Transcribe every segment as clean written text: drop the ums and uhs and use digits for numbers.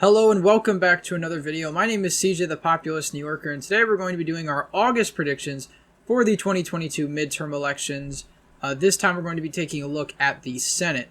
Hello and welcome back to another video. My name is CJ the Populist New Yorker, and today we're going to be doing our August predictions for the 2022 midterm elections. This time we're going to be taking a look at the Senate.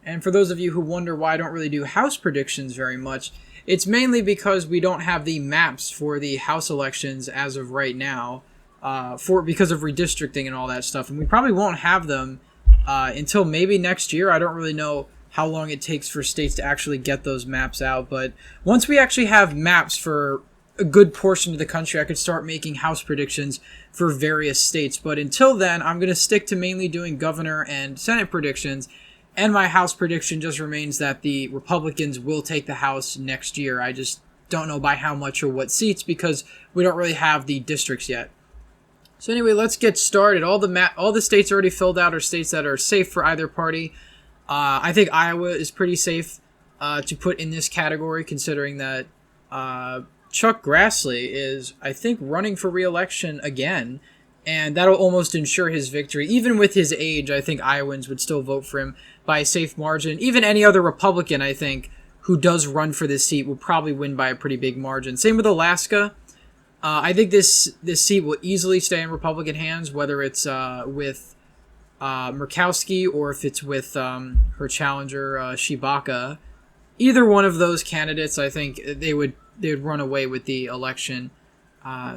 And for those of you who wonder why I don't really do House predictions very much, it's mainly because we don't have the maps for the House elections as of right now, because of redistricting and all that stuff. And we probably won't have them until maybe next year. I don't really know how long it takes for states to actually get those maps out. But once we actually have maps for a good portion of the country, I could start making House predictions for various states. But until then, I'm going to stick to mainly doing governor and Senate predictions. And my House prediction just remains that the Republicans will take the House next year. I just don't know by how much or what seats because we don't really have the districts yet. So anyway, let's get started. All the states already filled out are states that are safe for either party. I think Iowa is pretty safe to put in this category, considering that Chuck Grassley is, I think, running for re-election again, and that'll almost ensure his victory. Even with his age, I think Iowans would still vote for him by a safe margin. Even any other Republican, I think, who does run for this seat will probably win by a pretty big margin. Same with Alaska. I think this seat will easily stay in Republican hands, whether it's with Murkowski or if it's with her challenger Shibaka. Either one of those candidates, I think they would run away with the election.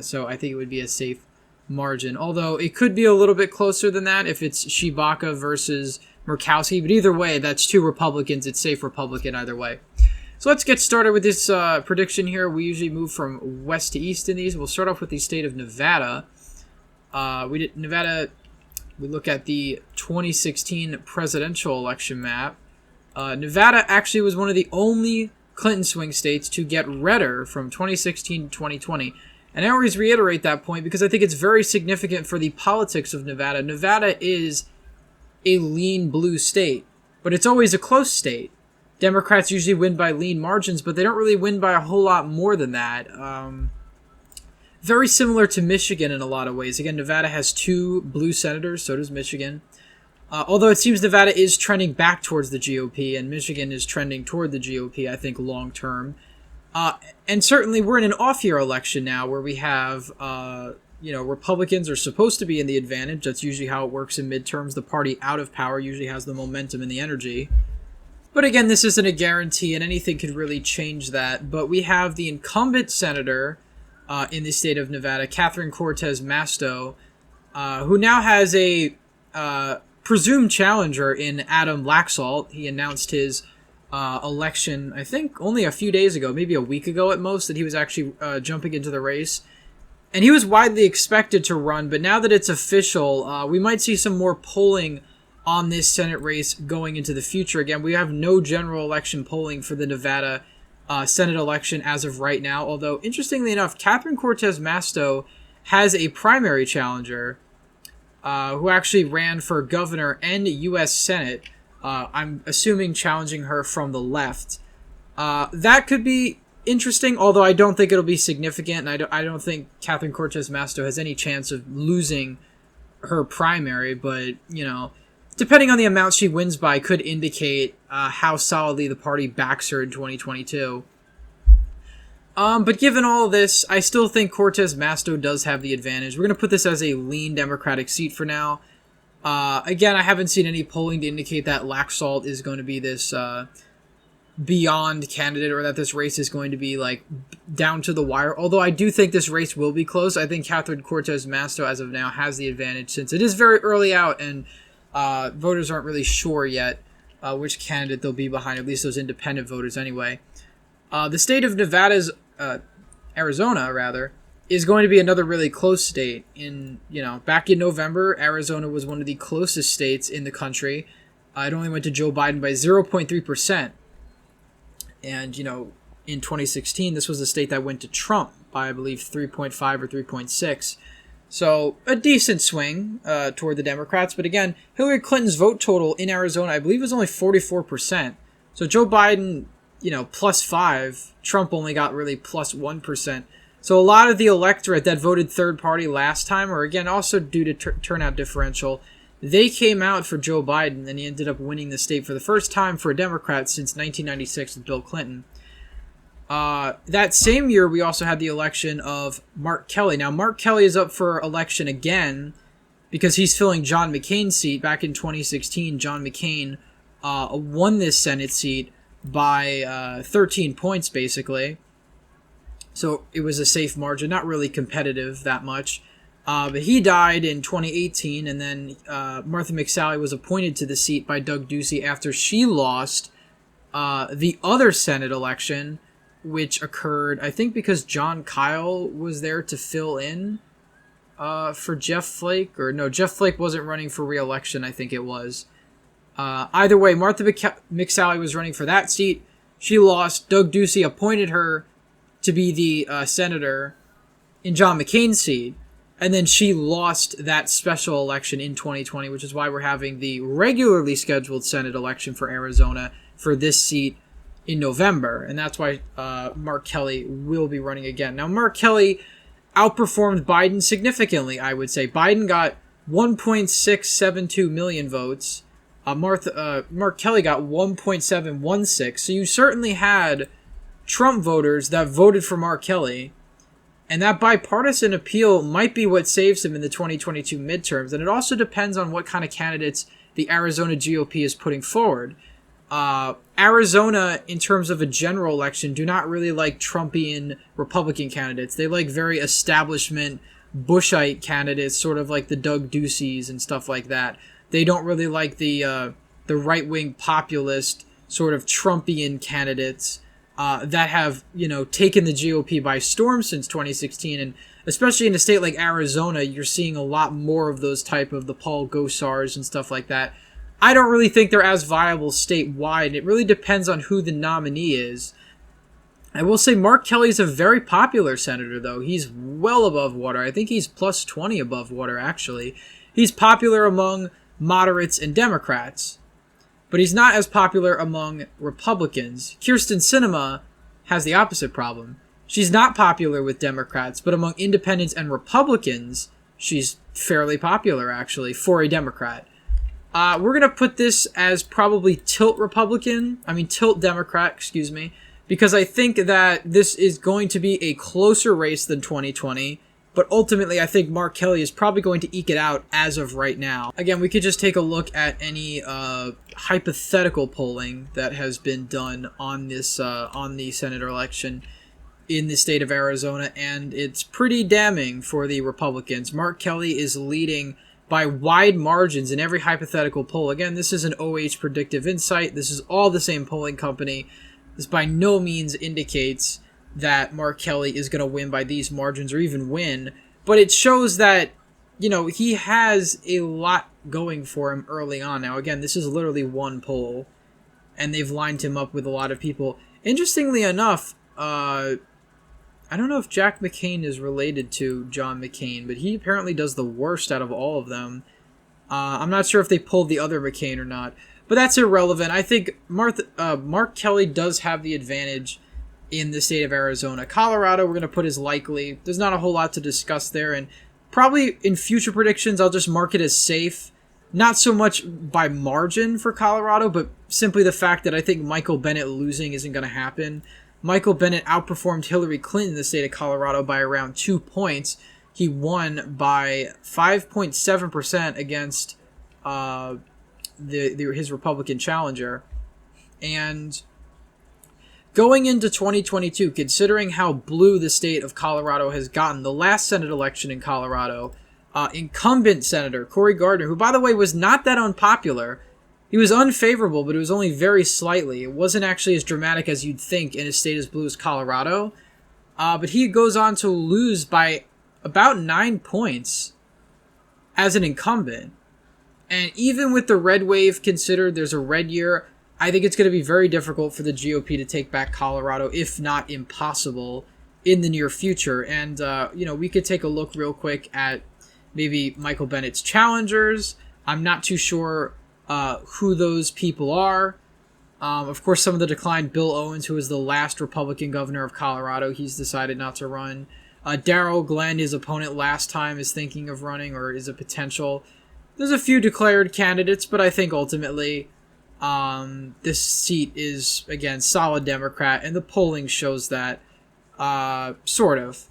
So I think it would be a safe margin. Although it could be a little bit closer than that if it's Shibaka versus Murkowski. But either way, that's two Republicans. It's safe Republican either way. So let's get started with this prediction here. We usually move from west to east in these. We'll start off with the state of Nevada. We look at the 2016 presidential election map. Nevada actually was one of the only Clinton swing states to get redder from 2016 to 2020. And I always reiterate that point because I think it's very significant for the politics of Nevada. Nevada is a lean blue state, but it's always a close state. Democrats usually win by lean margins, but they don't really win by a whole lot more than that. Very similar to Michigan in a lot of ways. Again, Nevada has two blue senators, so does Michigan. Although it seems Nevada is trending back towards the GOP, and Michigan is trending toward the GOP, I think, long term. And certainly we're in an off-year election now where we have, Republicans are supposed to be in the advantage. That's usually how it works in midterms. The party out of power usually has the momentum and the energy. But again, this isn't a guarantee, and anything could really change that. But we have the incumbent senator in the state of Nevada, Catherine Cortez Masto, who now has a presumed challenger in Adam Laxalt. He announced his election, I think, only a few days ago, maybe a week ago at most, that he was actually jumping into the race. And he was widely expected to run, but now that it's official, we might see some more polling on this Senate race going into the future. Again, we have no general election polling for the Nevada Senate election as of right now, although interestingly enough, Catherine Cortez Masto has a primary challenger who actually ran for governor and U.S. Senate. I'm assuming challenging her from the left. That could be interesting, although I don't think it'll be significant, and I don't think Catherine Cortez Masto has any chance of losing her primary, but, depending on the amount she wins by, could indicate how solidly the party backs her in 2022. But given all this, I still think Cortez Masto does have the advantage. We're going to put this as a lean Democratic seat for now. Again, I haven't seen any polling to indicate that Laxalt is going to be this beyond candidate or that this race is going to be down to the wire. Although I do think this race will be close. I think Catherine Cortez Masto as of now has the advantage since it is very early out and voters aren't really sure yet which candidate they'll be behind, at least those independent voters anyway. The state of Nevada's, Arizona rather, is going to be another really close state. Back in November, Arizona was one of the closest states in the country. It only went to Joe Biden by 0.3%. And, in 2016, this was a state that went to Trump by, I believe, 3.5 or 3.6. So a decent swing toward the Democrats. But again, Hillary Clinton's vote total in Arizona, I believe, was only 44%. So Joe Biden, plus 5. Trump only got really plus 1%. So a lot of the electorate that voted third party last time, or again, also due to turnout differential, they came out for Joe Biden, and he ended up winning the state for the first time for a Democrat since 1996 with Bill Clinton. That same year, we also had the election of Mark Kelly. Now, Mark Kelly is up for election again because he's filling John McCain's seat. Back in 2016, John McCain won this Senate seat by 13 points, basically. So it was a safe margin, not really competitive that much. But he died in 2018, and then Martha McSally was appointed to the seat by Doug Ducey after she lost the other Senate election, which occurred, I think, because John Kyle was there to fill in for Jeff Flake. Or no, Jeff Flake wasn't running for re-election, I think it was. Either way, Martha McSally was running for that seat. She lost. Doug Ducey appointed her to be the senator in John McCain's seat. And then she lost that special election in 2020, which is why we're having the regularly scheduled Senate election for Arizona for this seat in November. And that's why Mark Kelly will be running again. Now, Mark Kelly outperformed Biden significantly, I would say. Biden got 1.672 million votes. Mark Kelly got 1.716. So you certainly had Trump voters that voted for Mark Kelly. And that bipartisan appeal might be what saves him in the 2022 midterms. And it also depends on what kind of candidates the Arizona GOP is putting forward. Arizona, in terms of a general election, do not really like Trumpian Republican candidates. They like very establishment Bushite candidates, sort of like the Doug Duceys and stuff like that. They don't really like the right-wing populist sort of Trumpian candidates that have, taken the GOP by storm since 2016. And especially in a state like Arizona, you're seeing a lot more of those type of the Paul Gosars and stuff like that. I don't really think they're as viable statewide. It really depends on who the nominee is. I will say Mark Kelly's a very popular senator, though. He's well above water. I think he's plus 20 above water, actually. He's popular among moderates and Democrats, but he's not as popular among Republicans. Kyrsten Sinema has the opposite problem. She's not popular with Democrats, but among independents and Republicans, she's fairly popular, actually, for a Democrat. We're going to put this as probably tilt Democrat, because I think that this is going to be a closer race than 2020. But ultimately, I think Mark Kelly is probably going to eke it out as of right now. Again, we could just take a look at any hypothetical polling that has been done on this on the senator election in the state of Arizona, and it's pretty damning for the Republicans. Mark Kelly is leading by wide margins in every hypothetical poll. Again, this is an OH Predictive Insight. This is all the same polling company. This by no means indicates that Mark Kelly is going to win by these margins or even win, but it shows that, he has a lot going for him early on. Now, again, this is literally one poll, and they've lined him up with a lot of people. Interestingly enough, I don't know if Jack McCain is related to John McCain, but he apparently does the worst out of all of them. I'm not sure if they pulled the other McCain or not, but that's irrelevant. I think Mark Kelly does have the advantage in the state of Arizona. Colorado, we're going to put as likely. There's not a whole lot to discuss there, and probably in future predictions, I'll just mark it as safe. Not so much by margin for Colorado, but simply the fact that I think Michael Bennet losing isn't going to happen. Michael Bennet outperformed Hillary Clinton in the state of Colorado by around 2 points. He won by 5.7% against his Republican challenger. And going into 2022, considering how blue the state of Colorado has gotten, the last Senate election in Colorado, incumbent Senator Cory Gardner, who, by the way, was not that unpopular. He was unfavorable, but it was only very slightly. It wasn't actually as dramatic as you'd think in a state as blue as Colorado. But he goes on to lose by about 9 points as an incumbent. And even with the red wave considered, there's a red year, I think it's going to be very difficult for the GOP to take back Colorado, if not impossible, in the near future. And, we could take a look real quick at maybe Michael Bennett's challengers. I'm not too sure who those people are. Of course, some of the declined Bill Owens, who was the last Republican governor of Colorado, he's decided not to run. Darrell Glenn, his opponent last time, is thinking of running or is a potential. There's a few declared candidates, but I think ultimately This seat is, again, solid Democrat, and the polling shows that, sort of.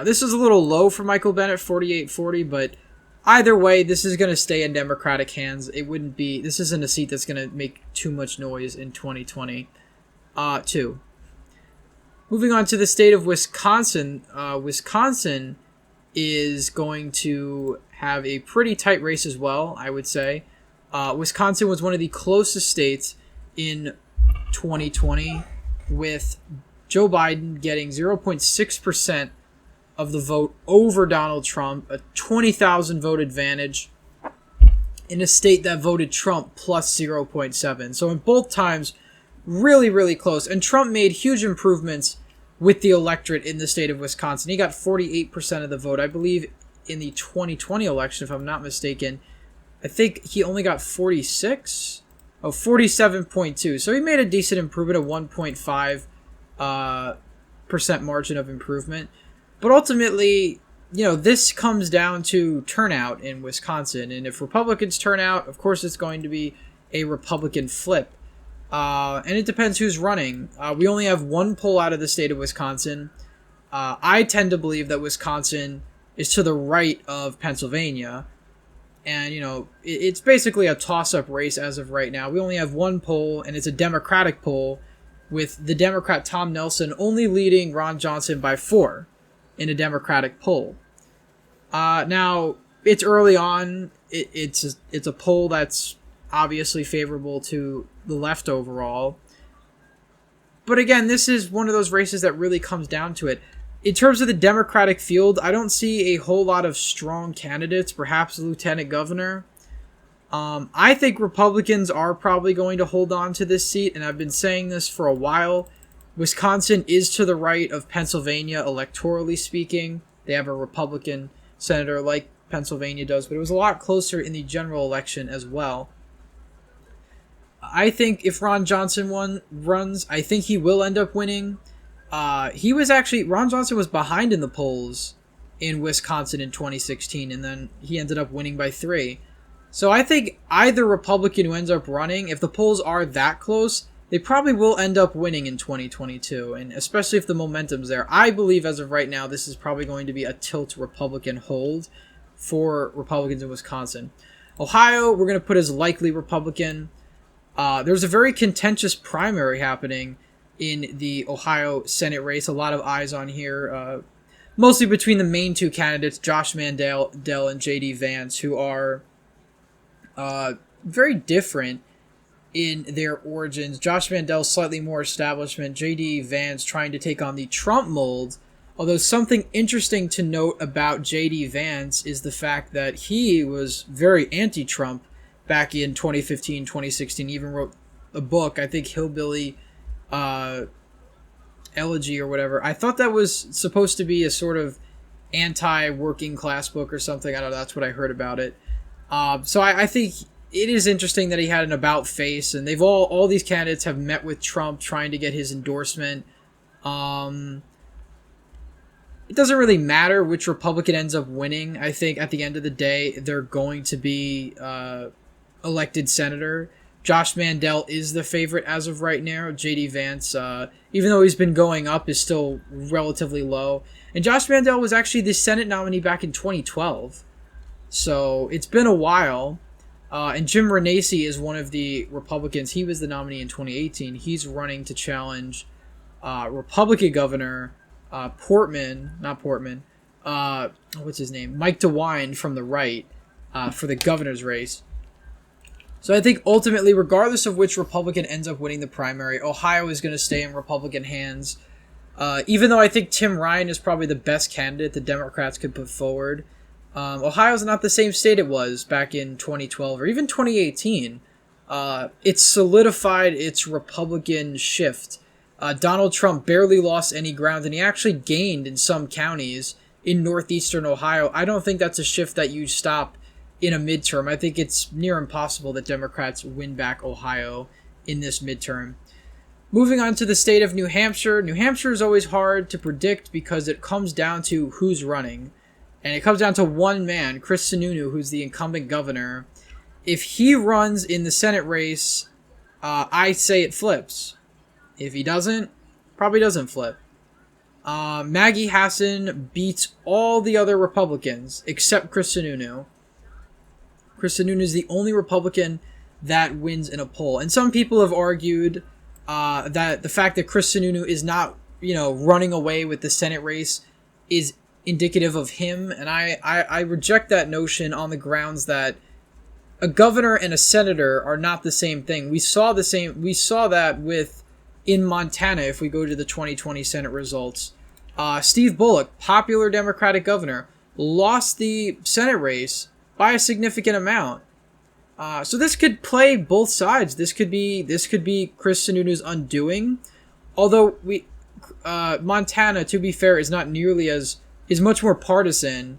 This is a little low for Michael Bennet, 48-40, but either way, this is going to stay in Democratic hands. This isn't a seat that's going to make too much noise in 2022. Moving on to the state of Wisconsin. Wisconsin is going to have a pretty tight race as well, I would say. Wisconsin was one of the closest states in 2020, with Joe Biden getting 0.6% of the vote over Donald Trump, a 20,000 vote advantage in a state that voted Trump plus 0.7. So in both times, really, really close. And Trump made huge improvements with the electorate in the state of Wisconsin. He got 48% of the vote. I believe in the 2020 election, if I'm not mistaken, I think he only got 47.2. So he made a decent improvement, a 1.5 percent margin of improvement. But ultimately, this comes down to turnout in Wisconsin. And if Republicans turn out, of course it's going to be a Republican flip. And it depends who's running. We only have one poll out of the state of Wisconsin. I tend to believe that Wisconsin is to the right of Pennsylvania. And, it's basically a toss-up race as of right now. We only have one poll, and it's a Democratic poll, with the Democrat Tom Nelson only leading Ron Johnson by 4 in a Democratic poll. Now, it's early on. It's a poll that's obviously favorable to the left overall. But again, this is one of those races that really comes down to it. In terms of the Democratic field, I don't see a whole lot of strong candidates, perhaps a lieutenant governor. I think Republicans are probably going to hold on to this seat, and I've been saying this for a while. Wisconsin is to the right of Pennsylvania, electorally speaking. They have a Republican senator like Pennsylvania does, but it was a lot closer in the general election as well. I think if Ron Johnson runs, I think he will end up winning. Ron Johnson was behind in the polls in Wisconsin in 2016, and then he ended up winning by 3. So I think either Republican who ends up running, if the polls are that close, they probably will end up winning in 2022, and especially if the momentum's there. I believe as of right now, this is probably going to be a tilt Republican hold for Republicans in Wisconsin. Ohio, we're going to put as likely Republican. There's a very contentious primary happening in the Ohio Senate race. A lot of eyes on here, mostly between the main two candidates, Josh Mandel and J.D. Vance, who are very different in their origins. Josh Mandel slightly more establishment, J.D. Vance trying to take on the Trump mold. Although something interesting to note about J.D. Vance is the fact that he was very anti-Trump back in 2015, 2016. He even wrote a book, I think Hillbilly Elegy or whatever. I thought that was supposed to be a sort of anti-working class book or something. I don't know, that's what I heard about it. So I think it is interesting that he had an about face, and they've all these candidates have met with Trump trying to get his endorsement. It doesn't really matter which Republican ends up winning. I think at the end of the day, they're going to be elected senator. Josh Mandel is the favorite as of right now. J.D. Vance, even though he's been going up, is still relatively low. And Josh Mandel was actually the Senate nominee back in 2012. So it's been a while. And Jim Renacci is one of the Republicans. He was the nominee in 2018. He's running to challenge Republican Governor Mike DeWine from the right for the governor's race. So I think ultimately, regardless of which Republican ends up winning the primary, Ohio is going to stay in Republican hands. Even though I think Tim Ryan is probably the best candidate the Democrats could put forward. Ohio's not the same state it was back in 2012 or even 2018. It's solidified its Republican shift. Donald Trump barely lost any ground, and he actually gained in some counties in northeastern Ohio. I don't think that's a shift that you stop in a midterm. I think it's near impossible that Democrats win back Ohio in this midterm. Moving on to the state of New Hampshire. New Hampshire is always hard to predict because it comes down to who's running. And it comes down to one man, Chris Sununu, who's the incumbent governor. if he runs in the Senate race, I say it flips. If he doesn't, probably doesn't flip. Maggie Hassan beats all the other Republicans except Chris Sununu. Chris Sununu is the only Republican that wins in a poll. And some people have argued that the fact that Chris Sununu is not, running away with the Senate race is indicative of him. And I reject that notion on the grounds that a governor and a senator are not the same thing. We saw that in Montana, if we go to the 2020 Senate results. Steve Bullock, popular Democratic governor, lost the Senate race by a significant amount. So this could play both sides. This could be Chris Sununu's undoing. Although Montana, to be fair, is much more partisan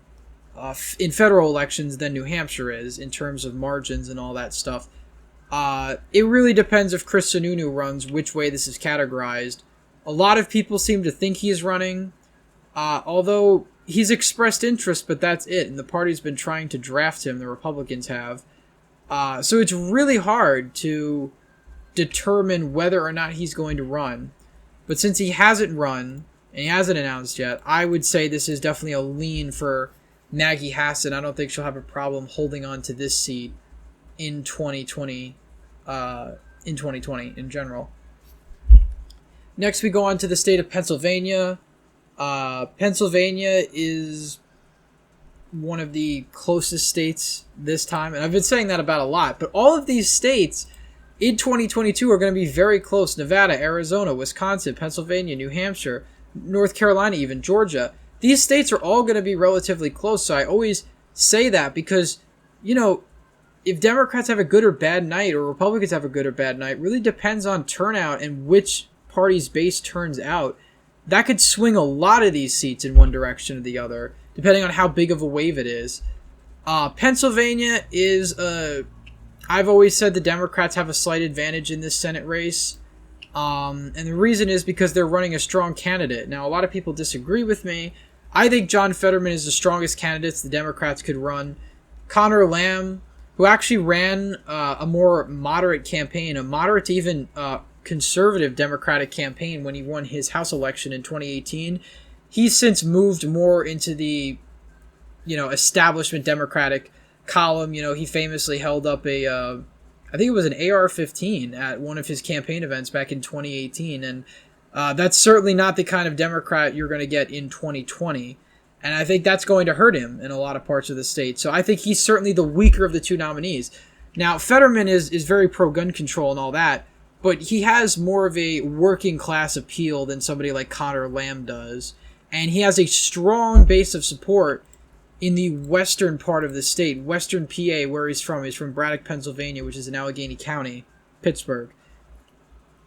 in federal elections than New Hampshire is in terms of margins and all that stuff. It really depends if Chris Sununu runs, which way this is categorized. A lot of people seem to think he is running, although he's expressed interest, but that's it. And the party's been trying to draft him, the Republicans have. So it's really hard to determine whether or not he's going to run. But since he hasn't run, and he hasn't announced yet, I would say this is definitely a lean for Maggie Hassan. I don't think she'll have a problem holding on to this seat in 2020, in general. Next, we go on to the state of Pennsylvania. Pennsylvania is one of the closest states this time, and I've been saying that about a lot, but all of these states in 2022 are going to be very close. Nevada, Arizona, Wisconsin, Pennsylvania, New Hampshire, North Carolina, even Georgia. These states are all going to be relatively close, so I always say that because, if Democrats have a good or bad night or Republicans have a good or bad night, really depends on turnout and which party's base turns out. That could swing a lot of these seats in one direction or the other, depending on how big of a wave it is. Pennsylvania is I've always said the Democrats have a slight advantage in this Senate race. And the reason is because they're running a strong candidate. Now, a lot of people disagree with me. I think John Fetterman is the strongest candidate the Democrats could run. Connor Lamb, who actually ran a more moderate campaign, a moderate to even conservative Democratic campaign when he won his House election in 2018. He's since moved more into the, establishment Democratic column. He famously held up I think it was an AR-15 at one of his campaign events back in 2018. And that's certainly not the kind of Democrat you're going to get in 2020. And I think that's going to hurt him in a lot of parts of the state. So I think he's certainly the weaker of the two nominees. Now, Fetterman is very pro-gun control and all that, but he has more of a working class appeal than somebody like Connor Lamb does. And he has a strong base of support in the western part of the state, western PA, where he's from. He's from Braddock, Pennsylvania, which is in Allegheny County, Pittsburgh.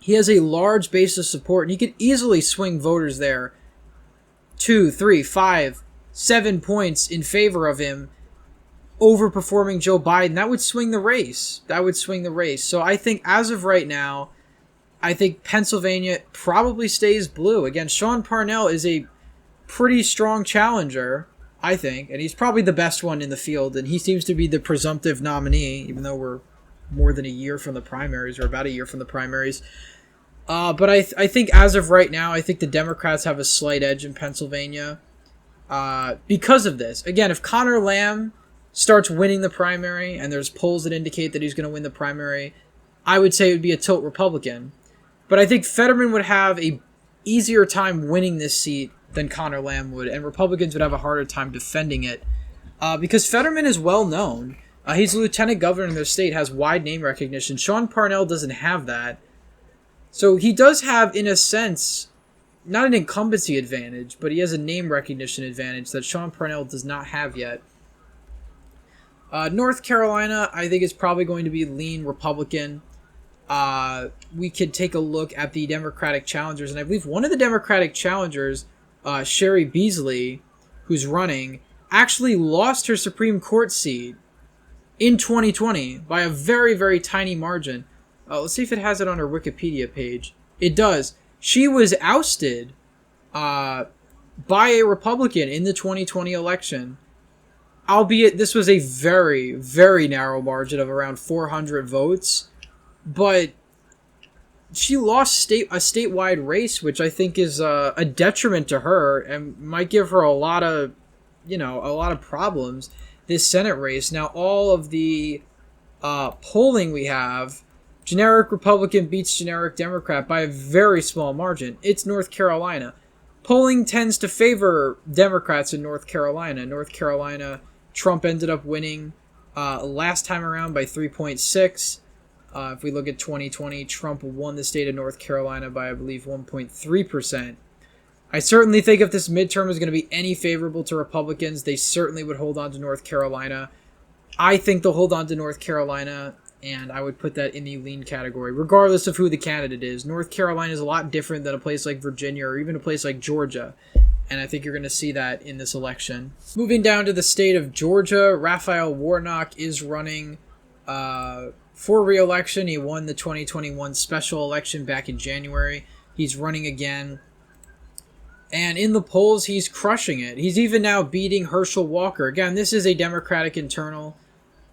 He has a large base of support, and he could easily swing voters there 2, 3, 5, 7 points in favor of him, overperforming Joe Biden. That would swing the race. So I think as of right now, I think Pennsylvania probably stays blue. Again, Sean Parnell is a pretty strong challenger, I think, and he's probably the best one in the field, and he seems to be the presumptive nominee, even though we're more than a year from the primaries, or about a year from the primaries. But I think as of right now, I think the Democrats have a slight edge in Pennsylvania because of this. Again, if Connor Lamb starts winning the primary, and there's polls that indicate that he's going to win the primary, I would say it would be a tilt Republican. But I think Fetterman would have a easier time winning this seat than Connor Lamb would, and Republicans would have a harder time defending it because Fetterman is well known. He's the lieutenant governor in their state, has wide name recognition. Sean Parnell doesn't have that. So he does have, in a sense, not an incumbency advantage, but he has a name recognition advantage that Sean Parnell does not have yet. North Carolina, I think, is probably going to be lean Republican. We could take a look at the Democratic challengers, and I believe one of the Democratic challengers, Sherry Beasley, who's running, actually lost her Supreme Court seat in 2020 by a very, very tiny margin. Let's see if it has it on her Wikipedia page. It does. She was ousted by a Republican in the 2020 election. albeit this was a very, very narrow margin of around 400 votes, but she lost a statewide race, which I think is a detriment to her and might give her a lot of problems, this Senate race. Now, all of the polling we have, generic Republican beats generic Democrat by a very small margin. It's North Carolina. Polling tends to favor Democrats in North Carolina. North Carolina, Trump ended up winning last time around by 3.6. If we look at 2020, Trump won the state of North Carolina by, I believe, 1.3%. I certainly think if this midterm is going to be any favorable to Republicans, they certainly would hold on to North Carolina. I think they'll hold on to North Carolina, and I would put that in the lean category, regardless of who the candidate is. North Carolina is a lot different than a place like Virginia or even a place like Georgia, and I think you're going to see that in this election. Moving down to the state of Georgia, Raphael Warnock is running for re-election. He won the 2021 special election back in January. He's running again. And in the polls, he's crushing it. He's even now beating Herschel Walker. Again, this is a Democratic internal.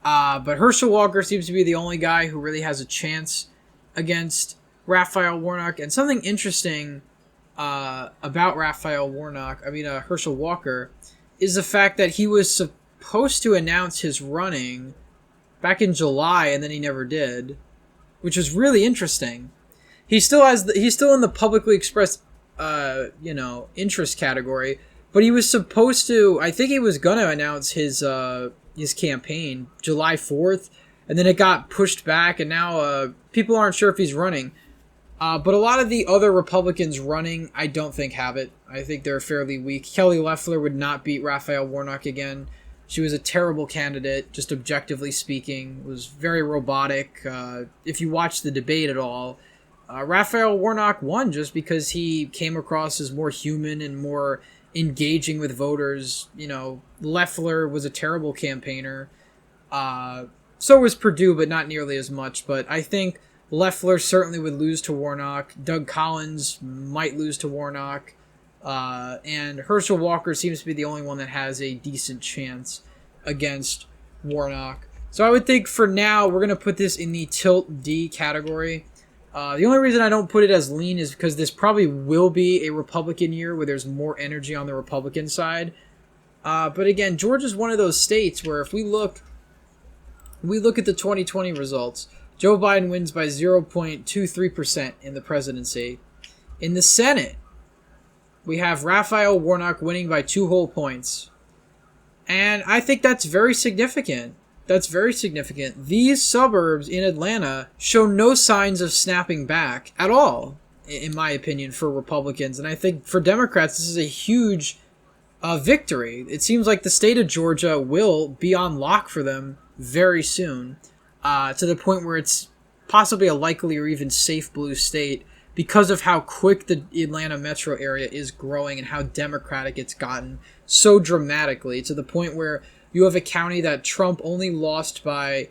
But Herschel Walker seems to be the only guy who really has a chance against Raphael Warnock. And something interesting about Herschel Walker, is the fact that he was supposed to announce his running back in July, and then he never did, which was really interesting. He's still in the publicly expressed interest category, but he was supposed to, I think he was going to announce his campaign July 4th, and then it got pushed back, and now people aren't sure if he's running. But a lot of the other Republicans running, I don't think have it. I think they're fairly weak. Kelly Loeffler would not beat Raphael Warnock again. She was a terrible candidate, just objectively speaking. It was very robotic. If you watch the debate at all, Raphael Warnock won just because he came across as more human and more engaging with voters. Loeffler was a terrible campaigner. So was Perdue, but not nearly as much. But I think Loeffler certainly would lose to Warnock. Doug Collins might lose to Warnock. And Herschel Walker seems to be the only one that has a decent chance against Warnock. So I would think for now, we're going to put this in the Tilt D category. The only reason I don't put it as lean is because this probably will be a Republican year where there's more energy on the Republican side. But again, Georgia's one of those states where if we look at the 2020 results, Joe Biden wins by 0.23% in the presidency. In the Senate, we have Raphael Warnock winning by 2 whole points. And I think that's very significant. That's very significant. These suburbs in Atlanta show no signs of snapping back at all, in my opinion, for Republicans. And I think for Democrats, this is a huge victory. It seems like the state of Georgia will be on lock for them very soon, to the point where it's possibly a likely or even safe blue state because of how quick the Atlanta metro area is growing and how Democratic it's gotten so dramatically, to the point where you have a county that Trump only lost by,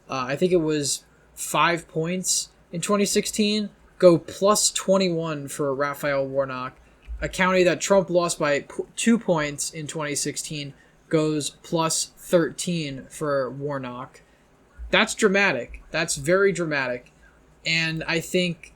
I think it was 5 points in 2016, go plus 21 for Raphael Warnock. A county that Trump lost by 2 points in 2016 goes plus 13 for Warnock. That's dramatic. That's very dramatic. And I think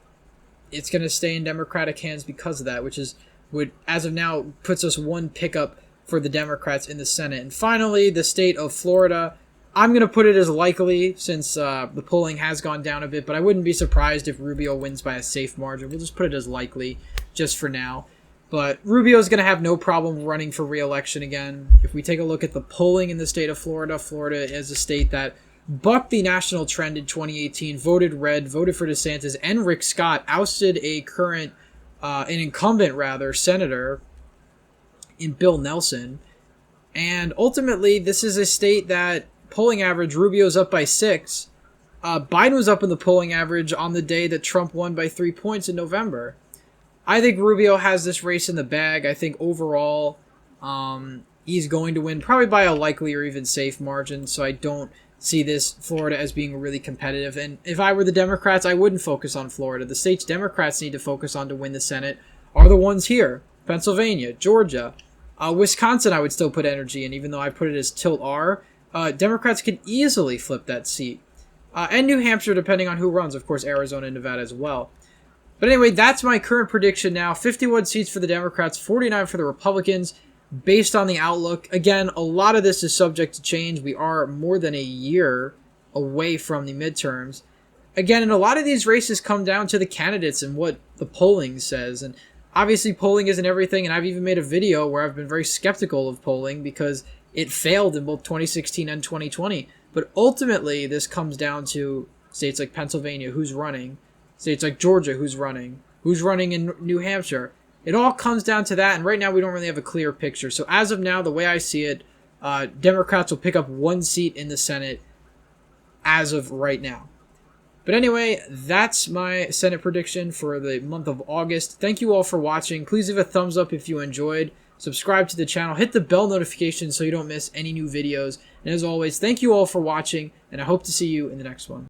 it's going to stay in Democratic hands because of that, which is what, as of now, puts us one pickup for the Democrats in the Senate. And finally, the state of Florida. I'm going to put it as likely since the polling has gone down a bit, but I wouldn't be surprised if Rubio wins by a safe margin. We'll just put it as likely just for now. But Rubio's going to have no problem running for re-election again. If we take a look at the polling in the state of Florida, Florida is a state that bucked the national trend in 2018, voted red, voted for DeSantis, and Rick Scott, ousted an incumbent senator in Bill Nelson. And ultimately, this is a state that polling average, Rubio's up by 6. Biden was up in the polling average on the day that Trump won by 3 points in November. I think Rubio has this race in the bag. I think overall, he's going to win probably by a likely or even safe margin. So I don't see this Florida as being really competitive. And if I were the Democrats, I wouldn't focus on Florida. The states Democrats need to focus on to win the Senate are the ones here: Pennsylvania, Georgia, Wisconsin, I would still put energy in, even though I put it as tilt R. Democrats can easily flip that seat. And New Hampshire, depending on who runs. Of course, Arizona and Nevada as well. But anyway, that's my current prediction now. 51 seats for the Democrats, 49 for the Republicans, based on the outlook. Again, a lot of this is subject to change. We are more than a year away from the midterms. Again, and a lot of these races come down to the candidates and what the polling says. And obviously, polling isn't everything, and I've even made a video where I've been very skeptical of polling because it failed in both 2016 and 2020. But ultimately, this comes down to states like Pennsylvania, who's running, states like Georgia, who's running in New Hampshire. It all comes down to that, and right now we don't really have a clear picture. So as of now, the way I see it, Democrats will pick up 1 seat in the Senate as of right now. But anyway, that's my Senate prediction for the month of August. Thank you all for watching. Please leave a thumbs up if you enjoyed. Subscribe to the channel. Hit the bell notification so you don't miss any new videos. And as always, thank you all for watching, and I hope to see you in the next one.